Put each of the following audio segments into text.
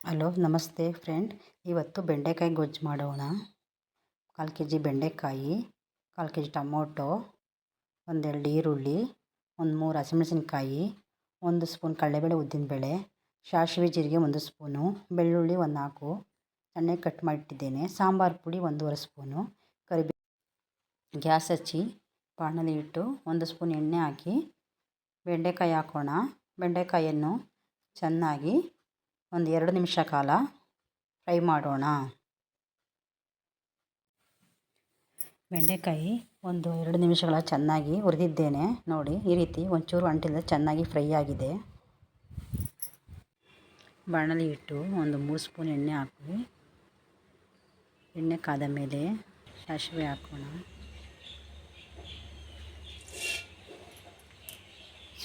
Hello ನಮಸ್ತೆ friend. ಇವತ್ತು ಬೆಂಡೆಕಾಯಿ ಗೊಜ್ಜು ಮಾಡೋಣ. 1/4 kg ಬೆಂಡೆಕಾಯಿ, 1/4 kg ಟೊಮೊಟೊ, 1-2 ಈರುಳ್ಳಿ, 3 ಹಸಿಮೆಣಸಿನ್ಕಾಯಿ, 1 ಸ್ಪೂನ್ ಕಡಲೆಬೇಳೆ ಉದ್ದಿನಬೇಳೆ, ಸಾಸಿವೆ ಜೀರಿಗೆ 1 ಸ್ಪೂನು, ಬೆಳ್ಳುಳ್ಳಿ 4 ಸಣ್ಣಗೆ ಕಟ್ ಮಾಡಿಟ್ಟಿದ್ದೇನೆ, ಸಾಂಬಾರು ಪುಡಿ 1/2 ಸ್ಪೂನು, ಕರಿಬೇವು. ಗ್ಯಾಸ್ ಹಚ್ಚಿ ಬಾಣಲೆ ಇಟ್ಟು 1 ಸ್ಪೂನ್ ಎಣ್ಣೆ ಹಾಕಿ ಬೆಂಡೆಕಾಯಿ ಹಾಕೋಣ. ಬೆಂಡೆಕಾಯಿಯನ್ನು ಚೆನ್ನಾಗಿ 1-2 ನಿಮಿಷ ಕಾಲ ಫ್ರೈ ಮಾಡೋಣ. ಬೆಂಡೆಕಾಯಿ 1-2 ನಿಮಿಷಗಳ ಚೆನ್ನಾಗಿ ಹುರಿದಿದ್ದೇನೆ. ನೋಡಿ, ಈ ರೀತಿ ಒಂಚೂರು ಅಂಟಿಲ್ಲದೆ ಚೆನ್ನಾಗಿ ಫ್ರೈ ಆಗಿದೆ. ಬಾಣಲೆ ಇಟ್ಟು 3 ಸ್ಪೂನ್ ಎಣ್ಣೆ ಹಾಕಿ, ಎಣ್ಣೆ ಕಾದ ಮೇಲೆ ಸಾಸಿವೆ ಹಾಕೋಣ.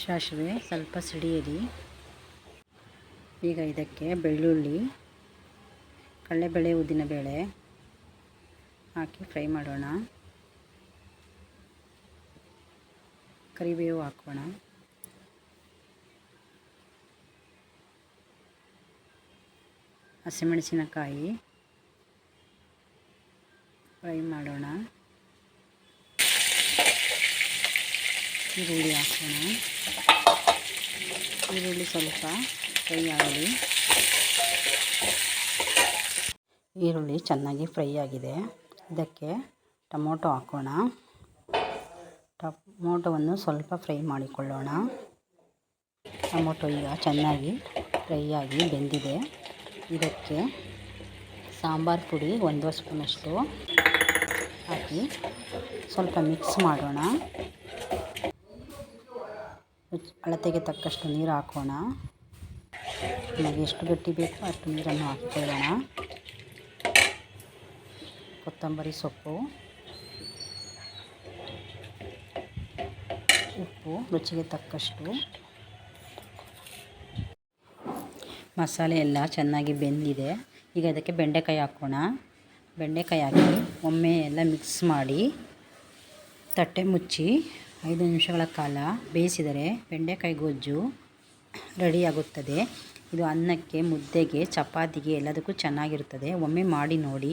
ಸಾಸಿವೆ ಸ್ವಲ್ಪ ಸಿಡಿಯಲಿ. ಈಗ ಇದಕ್ಕೆ ಬೆಳ್ಳುಳ್ಳಿ, ಕಡಲೆಬೇಳೆ ಉದ್ದಿನಬೇಳೆ ಹಾಕಿ ಫ್ರೈ ಮಾಡೋಣ. ಕರಿಬೇವು ಹಾಕೋಣ. ಹಸಿಮೆಣಸಿನಕಾಯಿ ಫ್ರೈ ಮಾಡೋಣ. ಈರುಳ್ಳಿ ಹಾಕೋಣ. ಈರುಳ್ಳಿ ಸ್ವಲ್ಪ ಫ್ರೈ ಆಗಲಿ. ಈರುಳ್ಳಿ ಚೆನ್ನಾಗಿ ಫ್ರೈ ಆಗಿದೆ. ಇದಕ್ಕೆ ಟೊಮೊಟೊ ಹಾಕೋಣ. ಟೊಮೊಟೊವನ್ನು ಸ್ವಲ್ಪ ಫ್ರೈ ಮಾಡಿಕೊಳ್ಳೋಣ. ಟೊಮೊಟೊ ಈಗ ಚೆನ್ನಾಗಿ ಫ್ರೈ ಆಗಿ ಬೆಂದಿದೆ. ಇದಕ್ಕೆ ಸಾಂಬಾರು ಪುಡಿ 1 ಸ್ಪೂನಷ್ಟು ಹಾಕಿ ಸ್ವಲ್ಪ ಮಿಕ್ಸ್ ಮಾಡೋಣ. ಅಳತೆಗೆ ತಕ್ಕಷ್ಟು ನೀರು ಹಾಕೋಣ. ನಮಗೆ ಎಷ್ಟು ಗಟ್ಟಿ ಬೇಕೋ ಅಷ್ಟು ನೀರನ್ನು ಹಾಕಿಕೊಳ್ಳೋಣ. ಕೊತ್ತಂಬರಿ ಸೊಪ್ಪು, ಉಪ್ಪು ರುಚಿಗೆ ತಕ್ಕಷ್ಟು. ಮಸಾಲೆ ಎಲ್ಲ ಚೆನ್ನಾಗಿ ಬೆಂದಿದೆ. ಈಗ ಅದಕ್ಕೆ ಬೆಂಡೆಕಾಯಿ ಹಾಕೋಣ. ಬೆಂಡೆಕಾಯಿ ಹಾಕಿ ಒಮ್ಮೆ ಎಲ್ಲ ಮಿಕ್ಸ್ ಮಾಡಿ ತಟ್ಟೆ ಮುಚ್ಚಿ 5 ನಿಮಿಷಗಳ ಕಾಲ ಬೇಯಿಸಿದರೆ ಬೆಂಡೆಕಾಯಿ ಗೊಜ್ಜು ರೆಡಿಯಾಗುತ್ತದೆ. ಇದು ಅನ್ನಕ್ಕೆ, ಮುದ್ದೆಗೆ, ಚಪಾತಿಗೆ ಎಲ್ಲದಕ್ಕೂ ಚೆನ್ನಾಗಿರುತ್ತದೆ. ಒಮ್ಮೆ ಮಾಡಿ ನೋಡಿ.